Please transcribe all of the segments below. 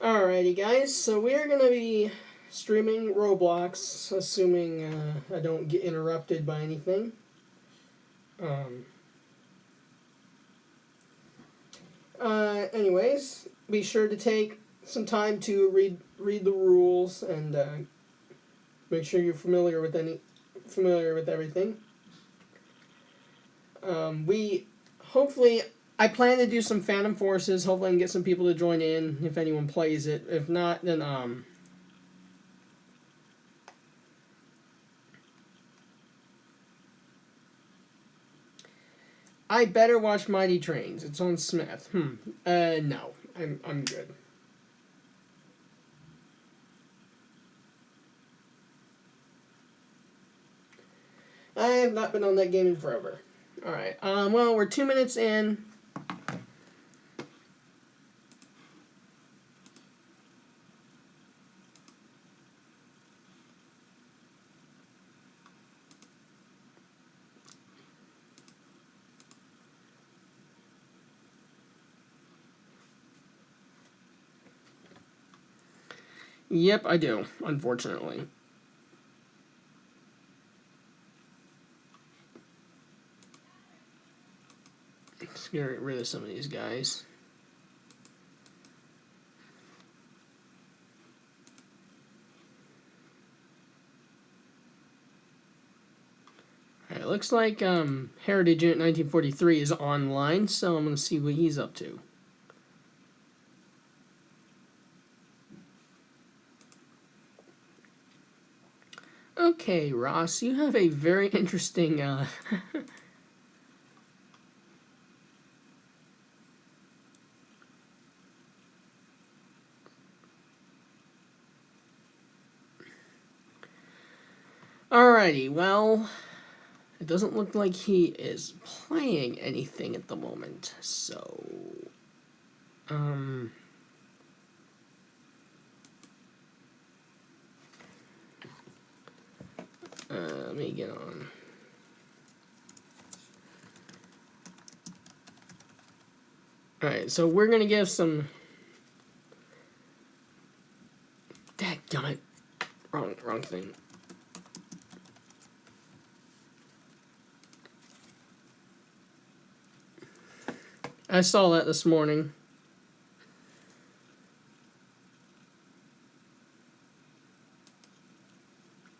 Alrighty, guys. So we're gonna be streaming Roblox, assuming I don't get interrupted by anything. Anyways, be sure to take some time to read the rules and make sure you're familiar with everything. I plan to do some Phantom Forces. Hopefully, I can get some people to join in if anyone plays it. If not, then I better watch Mighty Trains. It's on Smith. No, I'm good. I have not been on that game in forever. All right. Well, we're 2 minutes in. Yep, I do, unfortunately. Let's get rid of some of these guys. Alright, looks like Heritage Unit 1943 is online, so I'm going to see what he's up to. Okay, Ross, you have a very interesting Alrighty, well, it doesn't look like he is playing anything at the moment, so let me get on. Alright, so we're gonna give some. Dadgummit. Wrong thing. I saw that this morning.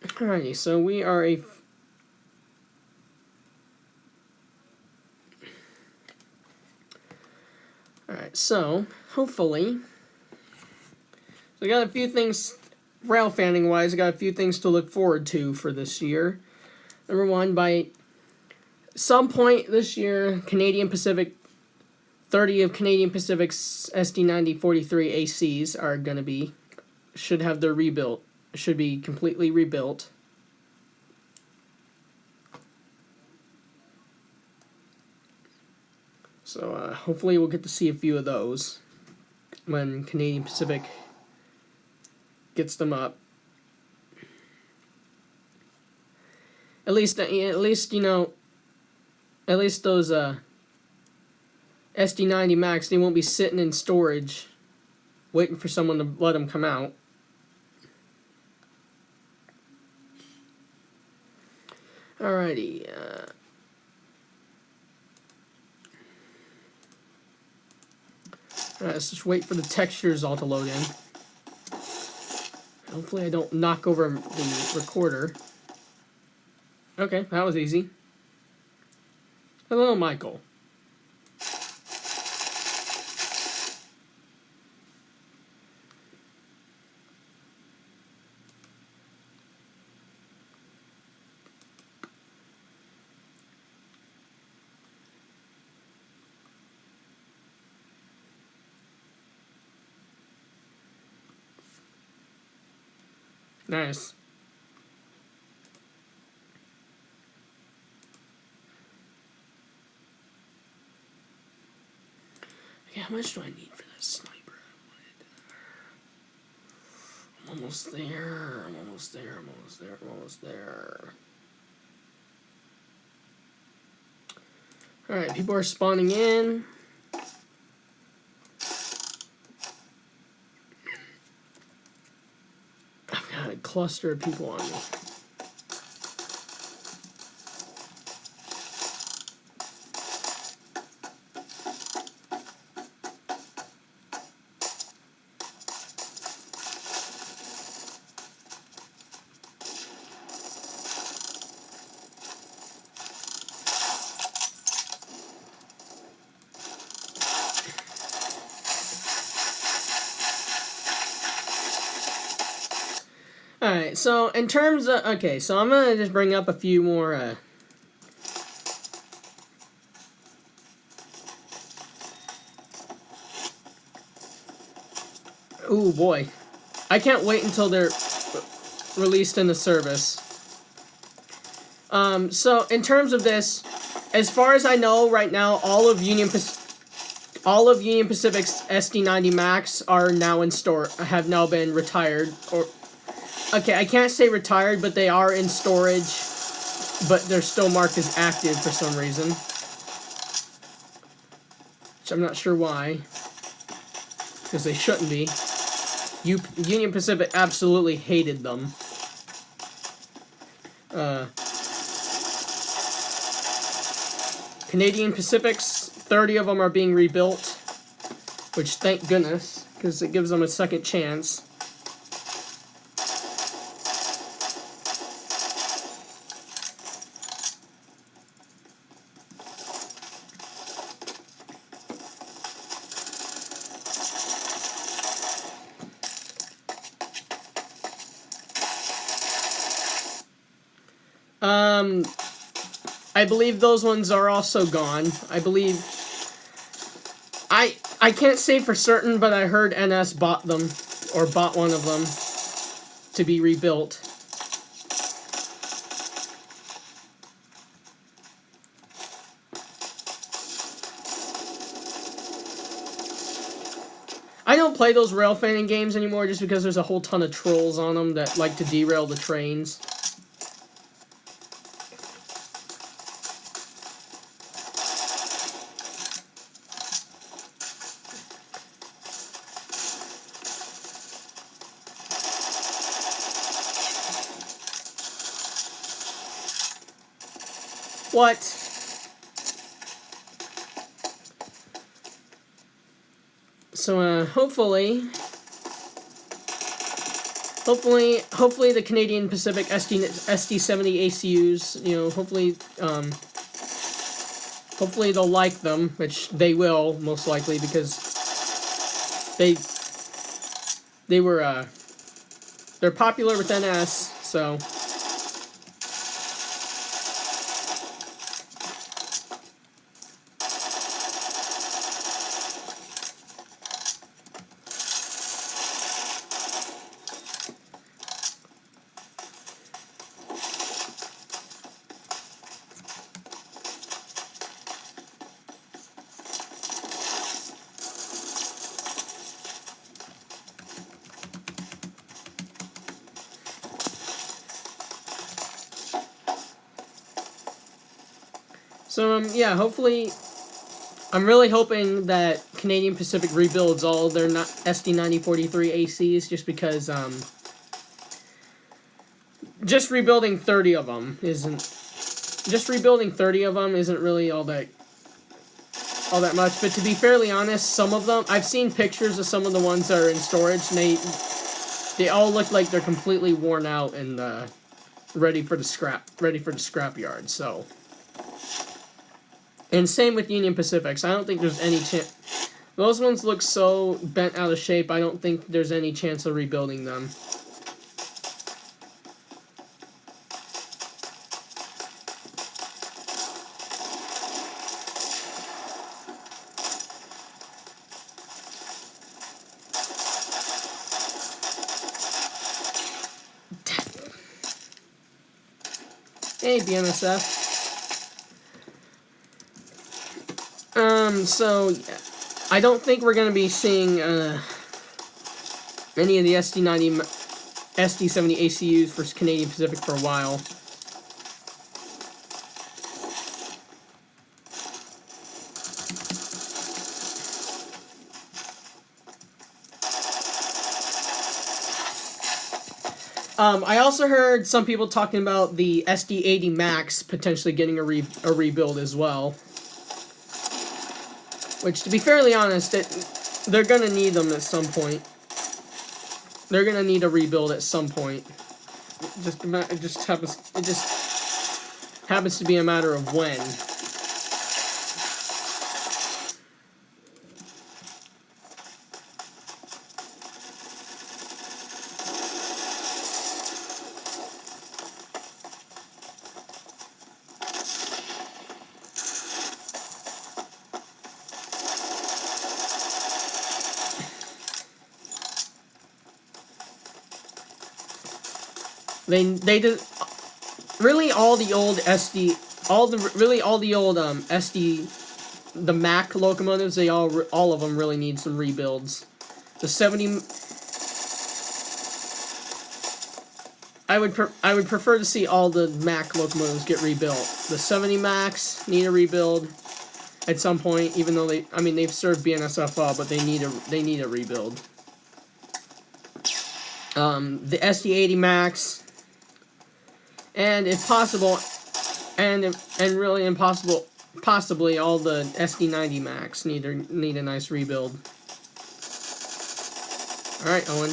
Alrighty, so we are a. Alright, so hopefully. So I got a few things, rail fanning wise, I got a few things to look forward to for this year. Number one, by some point this year, Canadian Pacific, 30 of Canadian Pacific's SD9043 ACs are going to be, should have their rebuilt, should be completely rebuilt. So hopefully we'll get to see a few of those when Canadian Pacific gets them up. At least you know, at least those SD90 Max, they won't be sitting in storage waiting for someone to let them come out. Alrighty. Let's just wait for the textures all to load in. Hopefully I don't knock over the recorder. Okay, that was easy. Hello, Michael. Nice. Okay, how much do I need for that sniper? I'm almost there. I'm almost there. I'm almost there. I'm almost there. Alright, people are spawning in. cluster of people on me. Alright, so in terms of... Okay, so I'm going to just bring up a few more... Ooh, boy. I can't wait until they're released in the service. So in terms of this, as far as I know right now, all of Union Pacific's SD90 Max are now in store, have now been retired, or... Okay, I can't say retired, but they are in storage, but they're still marked as active for some reason. Which I'm not sure why. Because they shouldn't be. Union Pacific absolutely hated them. Canadian Pacific's, 30 of them are being rebuilt. Which, thank goodness, because it gives them a second chance. I believe those ones are also gone. I believe... I can't say for certain, but I heard NS bought them, or bought one of them, to be rebuilt. I don't play those rail fanning games anymore just because there's a whole ton of trolls on them that like to derail the trains. What? So, hopefully the Canadian Pacific SD70 ACUs, you know, hopefully they'll like them, which they will, most likely, because they're popular with NS, so... So, yeah, hopefully, I'm really hoping that Canadian Pacific rebuilds all their SD9043 ACs, just because, just rebuilding 30 of them isn't really all that much. But to be fairly honest, some of them, I've seen pictures of some of the ones that are in storage, and they all look like they're completely worn out and, ready for the scrap yard, so... And same with Union Pacifics. I don't think there's any chance... Those ones look so bent out of shape, I don't think there's any chance of rebuilding them. Hey, BMSF. So, I don't think we're going to be seeing, any of the SD70 ACUs for Canadian Pacific for a while. I also heard some people talking about the SD80 Max potentially getting a rebuild as well. Which, to be fairly honest, they're gonna need them at some point. They're gonna need a rebuild at some point. It just happens to be a matter of when. They did really all the old the Mac locomotives. All of them really need some rebuilds. The 70. I would prefer to see all the Mac locomotives get rebuilt. The 70 Max need a rebuild at some point, even though they've served BNSFR, but they need a rebuild. The SD80 Max. And if possible, really impossible, possibly all the SD90 Max need a nice rebuild. All right, Owen.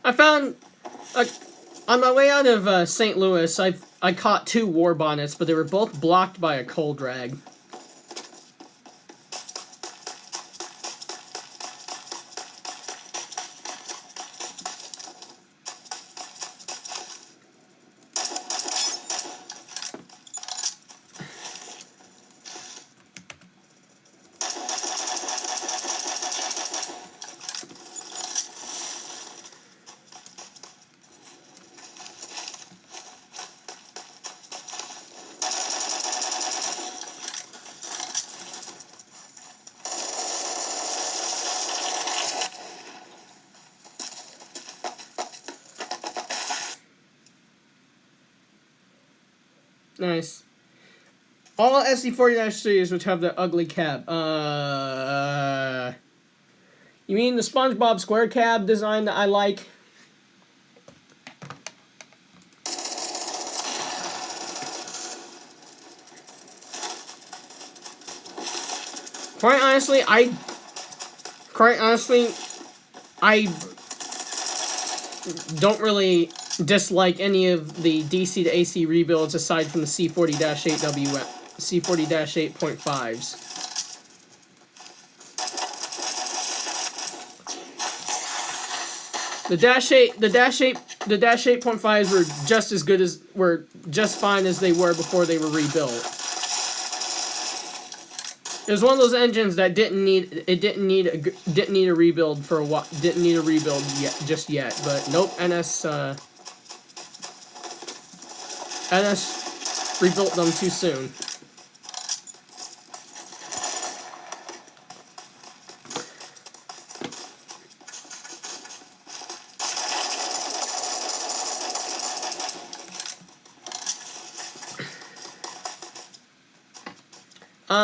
I found, on my way out of St. Louis, I caught 2 war bonnets, but they were both blocked by a coal drag. Nice. All SD40-3s which have the ugly cab. You mean the SpongeBob square cab design that I like? Quite honestly, I don't really dislike any of the DC to AC rebuilds aside from the C40-8.5s. The Dash 8.5s were just fine as they were before they were rebuilt. It was one of those engines that didn't need a rebuild for a while. Didn't need a rebuild just yet. But nope, NS rebuilt them too soon.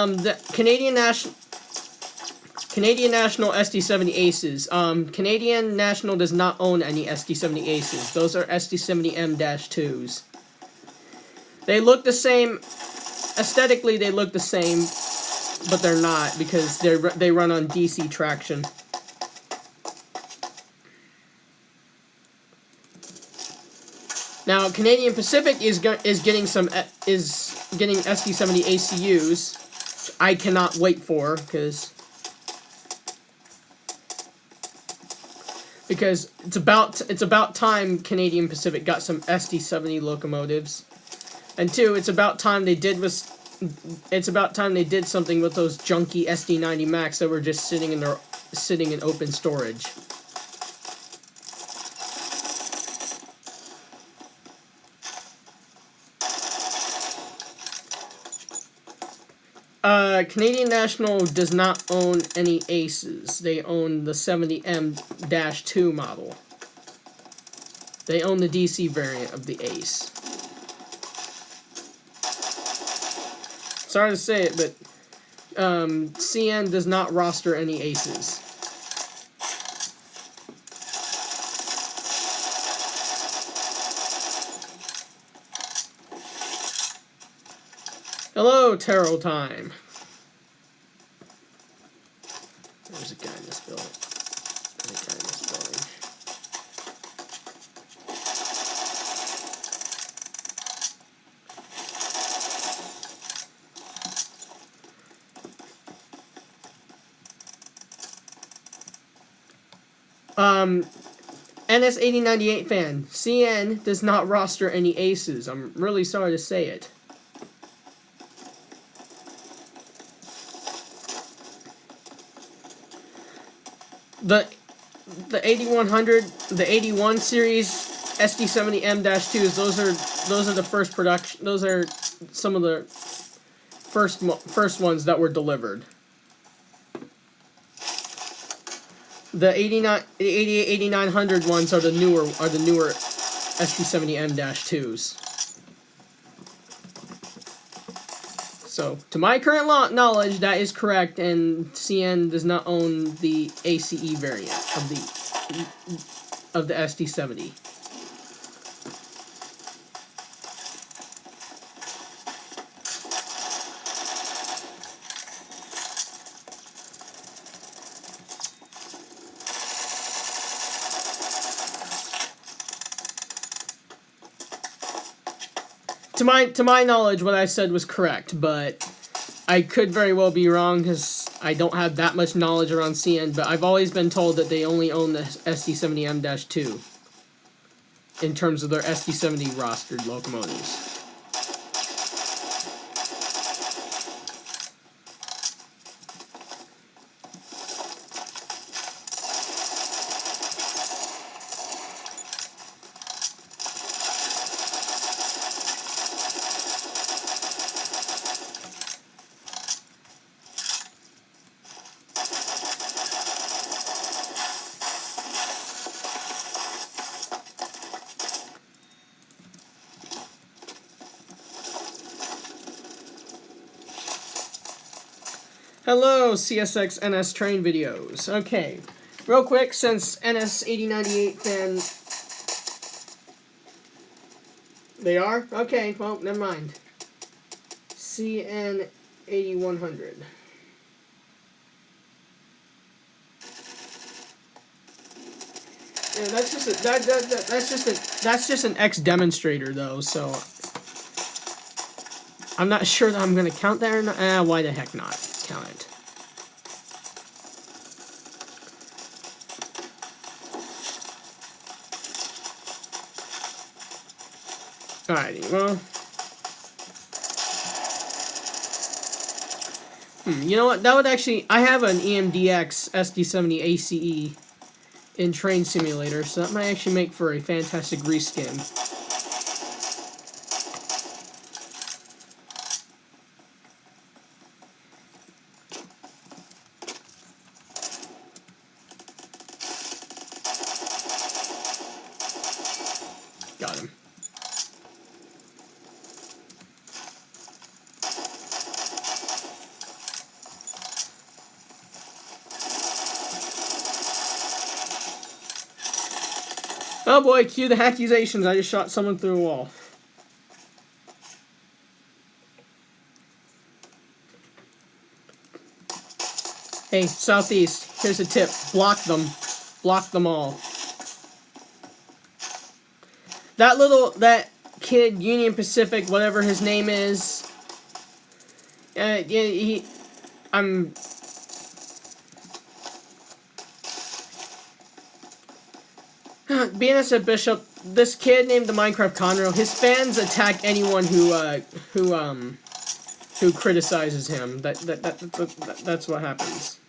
The Canadian National SD70 Aces. Canadian National does not own any SD70 Aces. Those are SD70M-2s. They look the same. Aesthetically, they look the same, but they're not because they run on DC traction. Now, Canadian Pacific is getting SD70 ACUs. I cannot wait for, because because it's about time Canadian Pacific got some SD70 locomotives, and two, it's about time they did something with those junky SD90 Max that were just sitting in open storage. Canadian National does not own any Aces. They own the 70M-2 model. They own the DC variant of the Ace. Sorry to say it, but CN does not roster any Aces. Hello, Tarot Time. There's a guy in this building. NS8098 fan. CN does not roster any Aces. I'm really sorry to say it. The 8100, the 81 series SD70M-2s. Those are the first production. Those are some of the first ones that were delivered. The 8900 ones are the newer SD70M-2s. So, to my current knowledge, that is correct, and CN does not own the ACE variant of the SD70. To my knowledge, what I said was correct, but I could very well be wrong because I don't have that much knowledge around CN, but I've always been told that they only own the SD70M-2 in terms of their SD70 rostered locomotives. Hello, CSX NS train videos. Okay, real quick, since NS8098 fan... They are? Okay, well, never mind. CN8100. Yeah, that's just an X demonstrator though, so I'm not sure that I'm gonna count that or not. Why the heck not? Count it. Alrighty, well. You know what? That would actually... I have an EMDX SD70 ACE in Train Simulator, so that might actually make for a fantastic reskin. Got him. Oh boy, cue the accusations. I just shot someone through a wall. Hey, Southeast, here's a tip. Block them. Block them all. That kid, Union Pacific, whatever his name is, BNSF Bishop, this kid named the Minecraft Conroe, his fans attack anyone who criticizes him. That's what happens.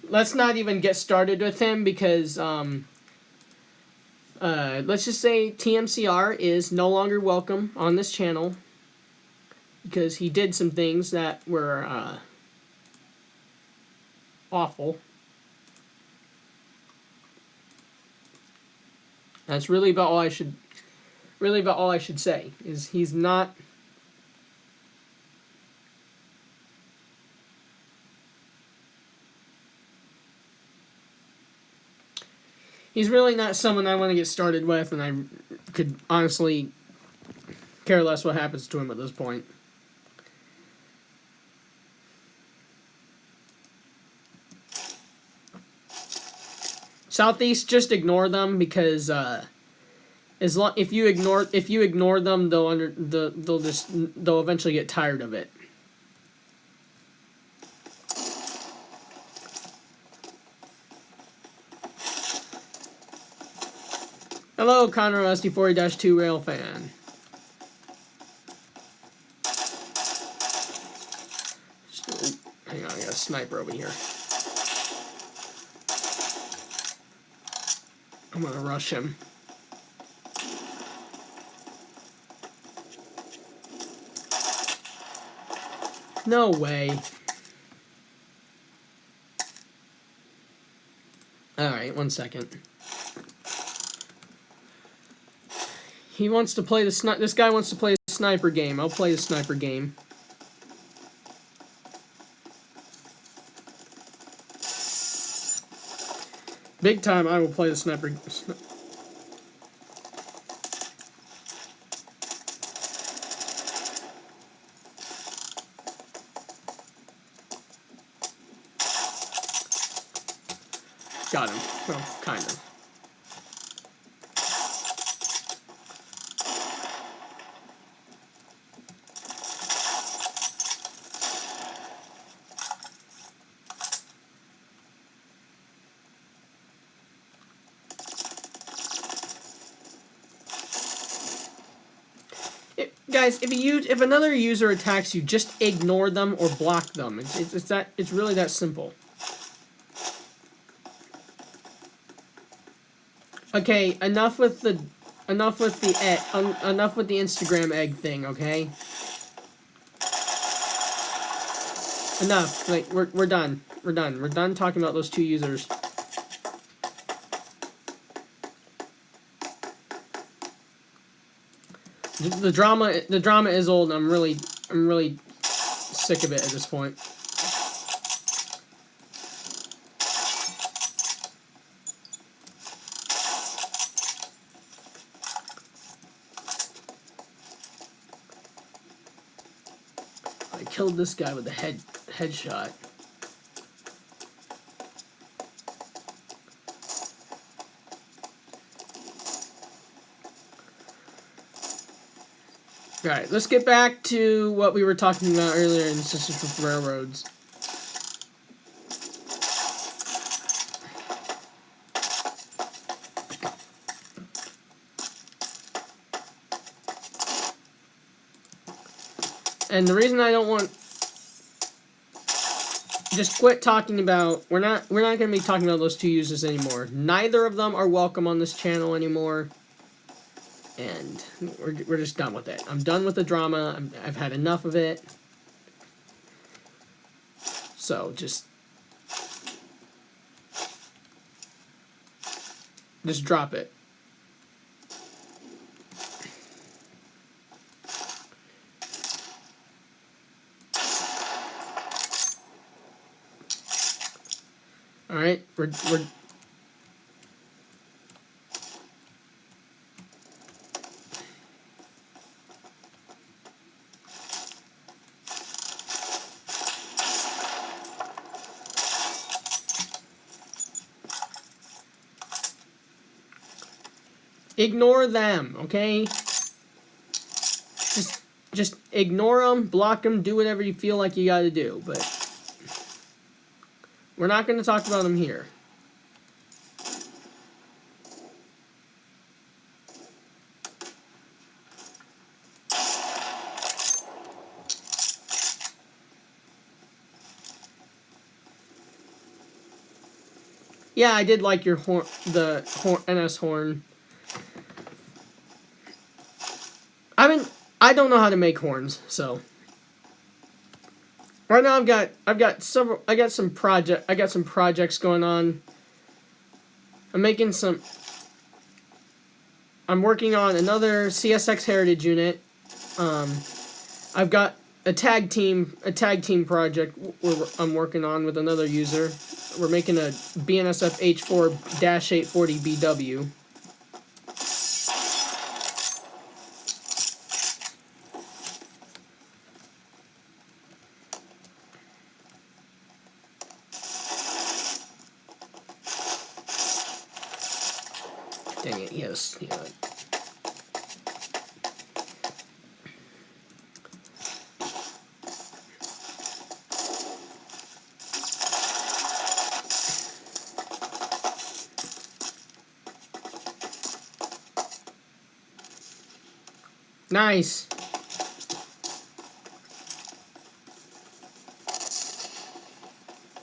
Let's not even get started with him because let's just say TMCR is no longer welcome on this channel because he did some things that were awful. That's really about all I should say is he's not he's really not someone I want to get started with, and I could honestly care less what happens to him at this point. Southeast, just ignore them because if you ignore them, they'll eventually get tired of it. Hello, Conroe SD40-2 Rail fan. Hang on, I got a sniper over here. I'm gonna rush him. No way. Alright, 1 second. He wants to play this guy wants to play the sniper game. I'll play the sniper game. Big time, I will play the sniper. Got him. Well, kind of. Guys, if another user attacks you, just ignore them or block them. It's really that simple. Okay, enough with the Instagram egg thing, okay? Enough. Like we're done. We're done. We're done talking about those two users. The drama is old, and I'm really sick of it at this point. I killed this guy with a headshot. Alright, let's get back to what we were talking about earlier in Sisters with Railroads. And the reason I don't want... Just quit talking about... We're not going to be talking about those two users anymore. Neither of them are welcome on this channel anymore. And we're just done with it. I'm done with the drama. I've had enough of it. So just drop it. All right, we're ignore them, okay? Just ignore them, block them, do whatever you feel like you gotta do, but we're not going to talk about them here. Yeah, I did like your horn, the NS horn. I don't know how to make horns, so right now I've got some projects going on. I'm working on another CSX Heritage unit. I've got a tag team project I'm working on with another user. We're making a BNSF H4-840 BW. Dang it, yes. Yeah. Nice.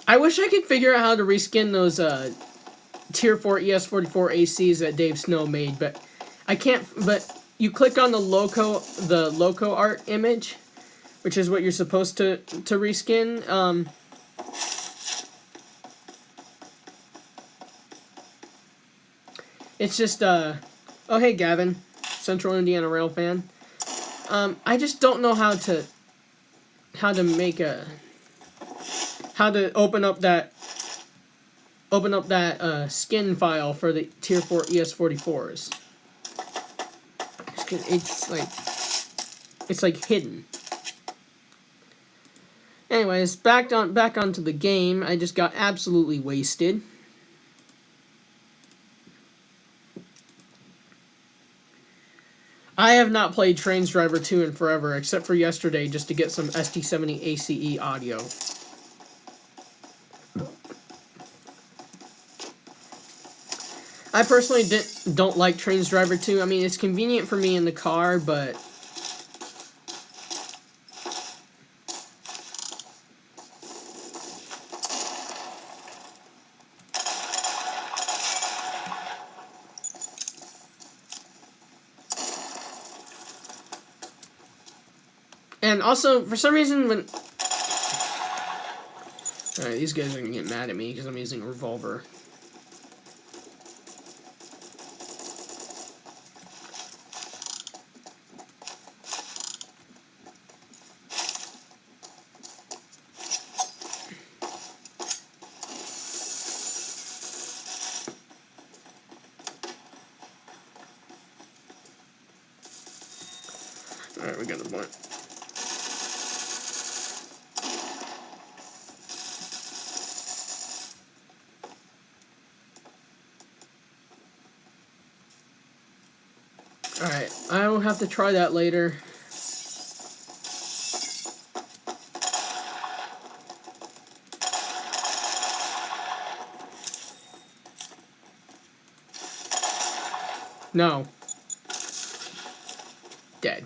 I wish I could figure out how to reskin those Tier 4 ES44 ACs that Dave Snow made, but I can't. But you click on the loco art image, which is what you're supposed to reskin. It's just oh hey Gavin, Central Indiana Rail fan. I just don't know how to make a open up that skin file for the Tier 4 ES44s. It's like hidden. Anyways, back onto the game. I just got absolutely wasted. I have not played Trains Driver 2 in forever, except for yesterday, just to get some ST70 ACE audio. I personally don't like Trains Driver 2. I mean, it's convenient for me in the car, but and also, for some reason, when... Alright, these guys are gonna get mad at me because I'm using a revolver. Alright, we got the point. Alright, I will have to try that later. No. Dead.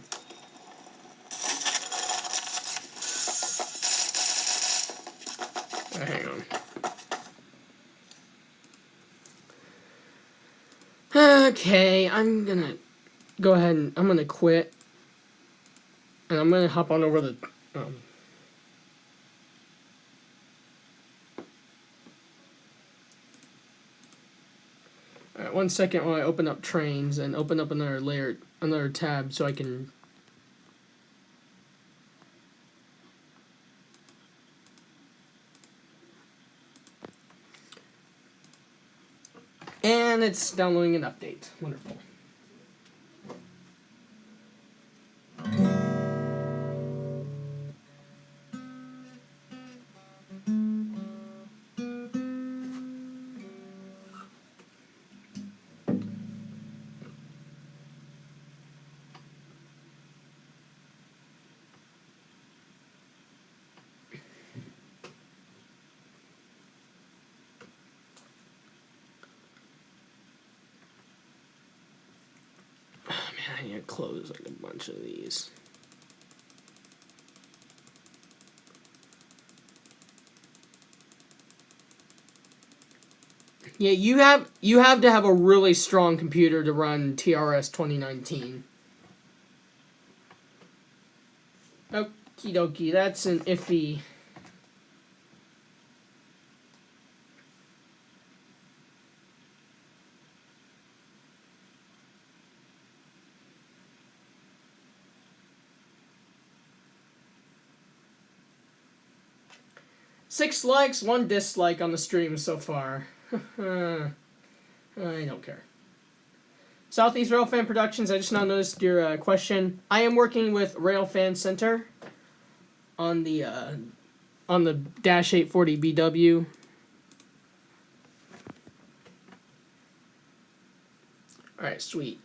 Hang on. Okay, I'm gonna go ahead and I'm gonna quit. And I'm gonna hop on over the... Alright, 1 second while I open up trains and open up another tab so I can... And it's downloading an update. Wonderful. I need to close like a bunch of these. Yeah, you have to have a really strong computer to run TRS 2019. Okie dokie, that's an iffy. Six likes, one dislike on the stream so far. I don't care. Southeast Railfan Productions, I just now noticed your question. I am working with Railfan Center on the Dash 840 BW. Alright, sweet.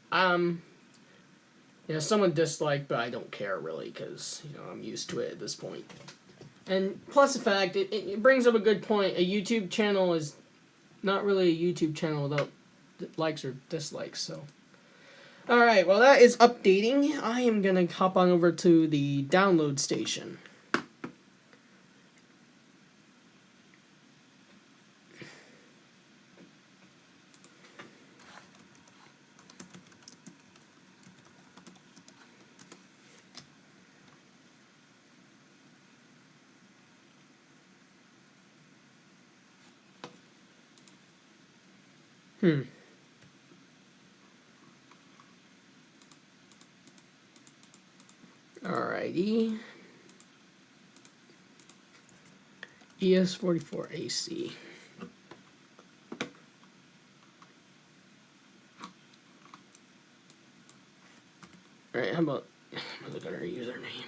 Someone disliked, but I don't care really, because, I'm used to it at this point. And plus the fact, it brings up a good point. A YouTube channel is not really a YouTube channel without likes or dislikes, so. Alright, well that is updating. I am going to hop on over to the download station. Alrighty. ES44AC. Alright, how about look at our username.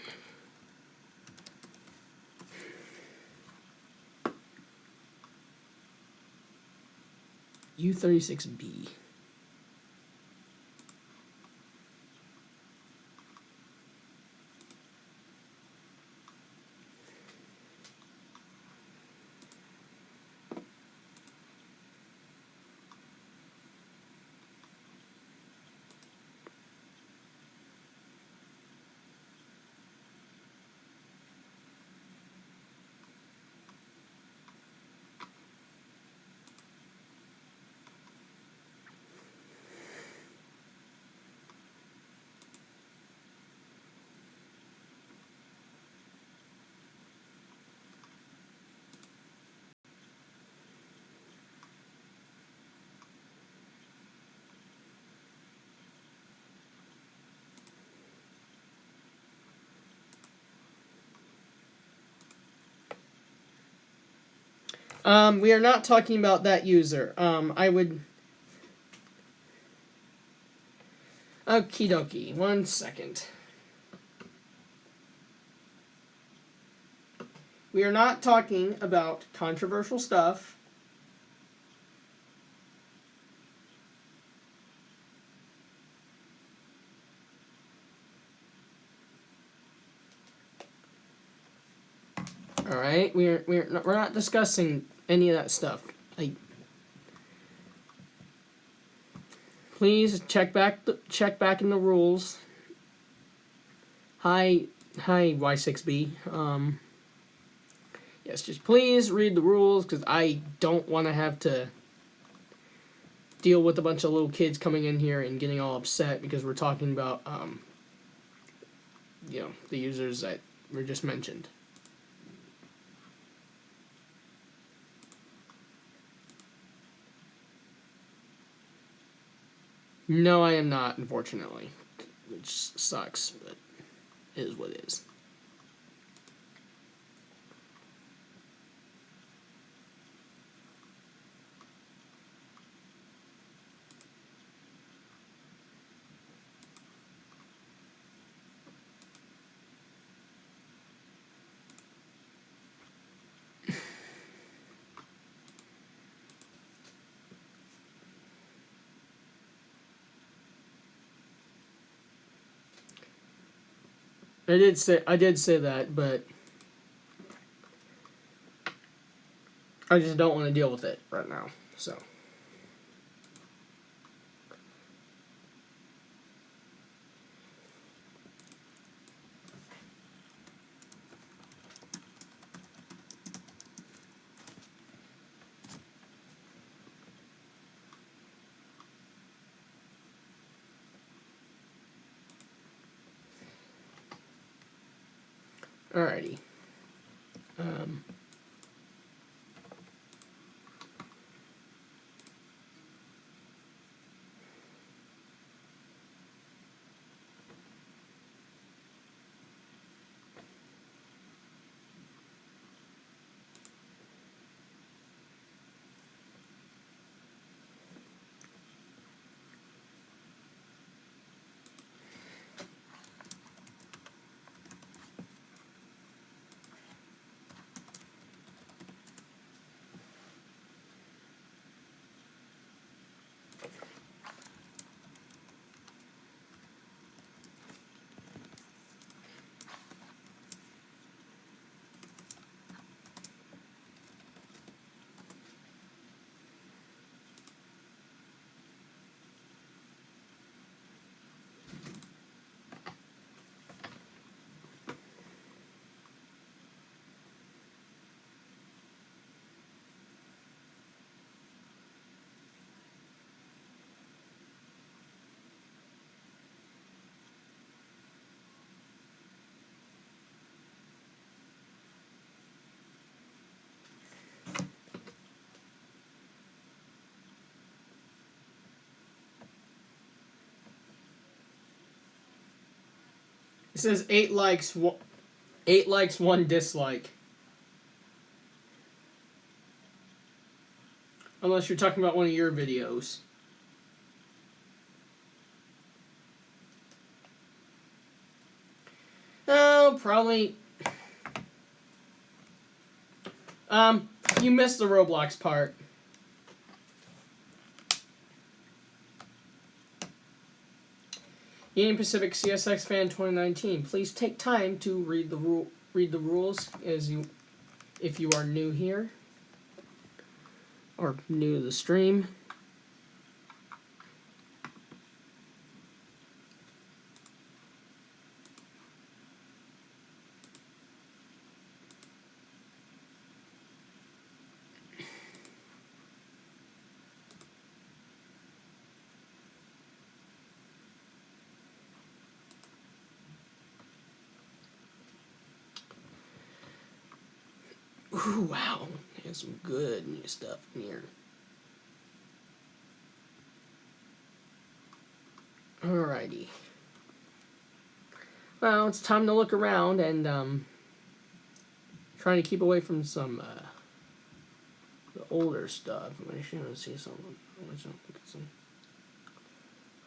U36B. We are not talking about that user. I would... Okie dokie, 1 second. We are not talking about controversial stuff. All right, we're not discussing any of that stuff. Please check back in the rules. Hi Y6B. Yes, just please read the rules, because I don't want to have to deal with a bunch of little kids coming in here and getting all upset because we're talking about the users that were just mentioned. No, I am not, unfortunately. Which sucks, but it is what it is. I did say that, but I just don't want to deal with it right now. So. Alrighty. It says 8 likes, 1 dislike. Unless you're talking about one of your videos. Oh, probably. You missed the Roblox part. Union Pacific CSX Fan 2019. Please take time to read the rules if you are new here or new to the stream. Ooh, wow. There's some good new stuff in here. Alrighty. Well, it's time to look around and trying to keep away from some the older stuff. I'm actually going to see something.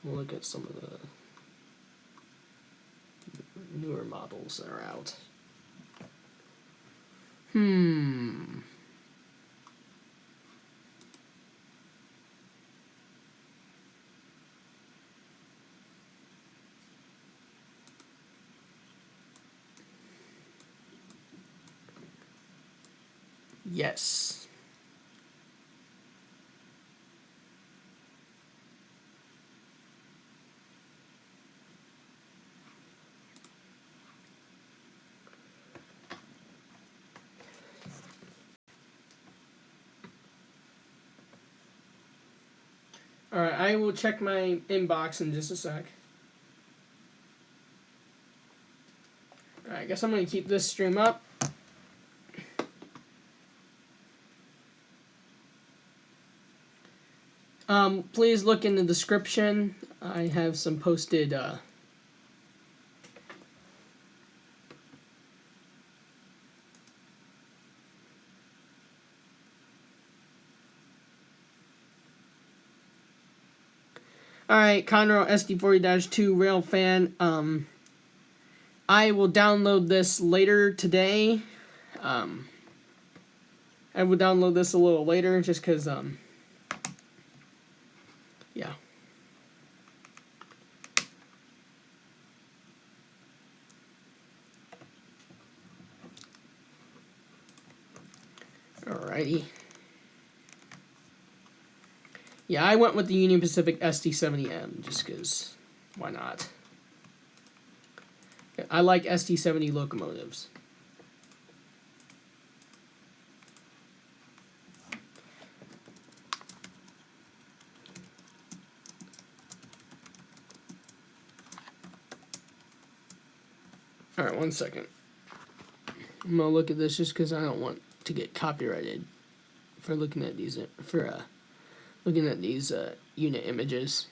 We'll look at some of the newer models that are out. Yes. Alright, I will check my inbox in just a sec. Alright, I guess I'm going to keep this stream up. Please look in the description. I have some posted Alright, Conroe SD40-2 Railfan. I will download this later today. I will download this a little later just because, yeah. Alrighty. Yeah, I went with the Union Pacific SD70M just because, why not? I like SD70 locomotives. Alright, 1 second. I'm gonna look at this just because I don't want to get copyrighted for looking at these unit images.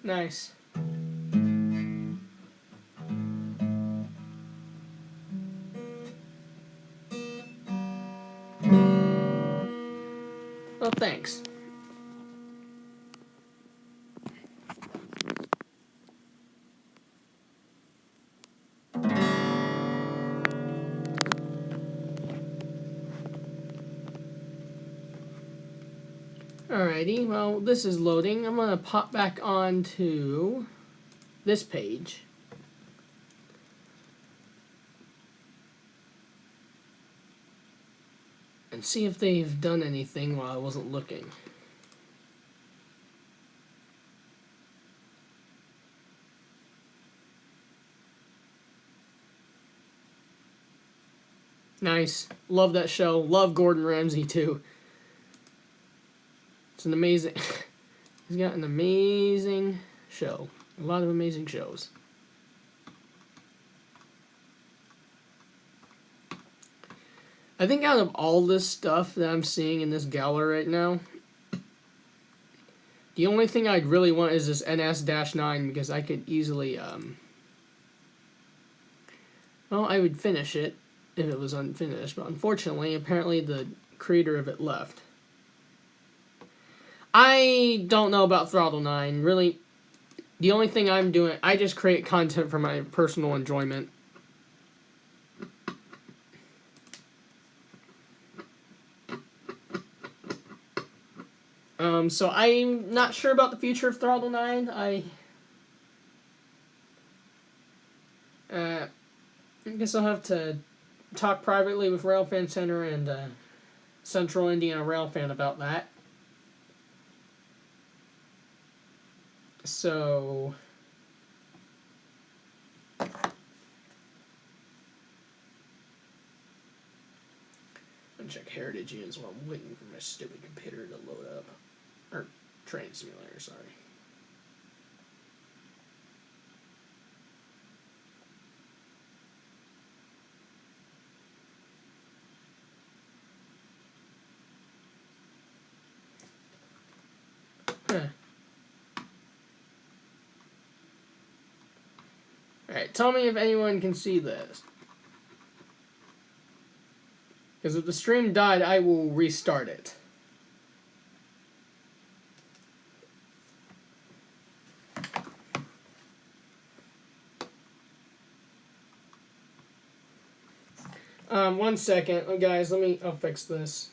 Nice. Well, thanks. Alrighty, well, this is loading. I'm gonna pop back onto this page. And see if they've done anything while I wasn't looking. Nice. Love that show. Love Gordon Ramsay too. It's an amazing... He's got an amazing show. A lot of amazing shows. I think out of all this stuff that I'm seeing in this gallery right now, the only thing I'd really want is this NS-9 because I could easily, well, I would finish it if it was unfinished, but unfortunately, apparently the creator of it left. I don't know about Throttle 9. Really, the only thing I'm doing, I just create content for my personal enjoyment. So I'm not sure about the future of Throttle 9. I guess I'll have to talk privately with Railfan Center and Central Indiana Railfan about that. So I'm check Heritage Units while I'm waiting for my stupid computer to load up. Or Train Simulator, sorry. Alright, tell me if anyone can see this. Because if the stream died, I will restart it. One second. Oh, guys, I'll fix this.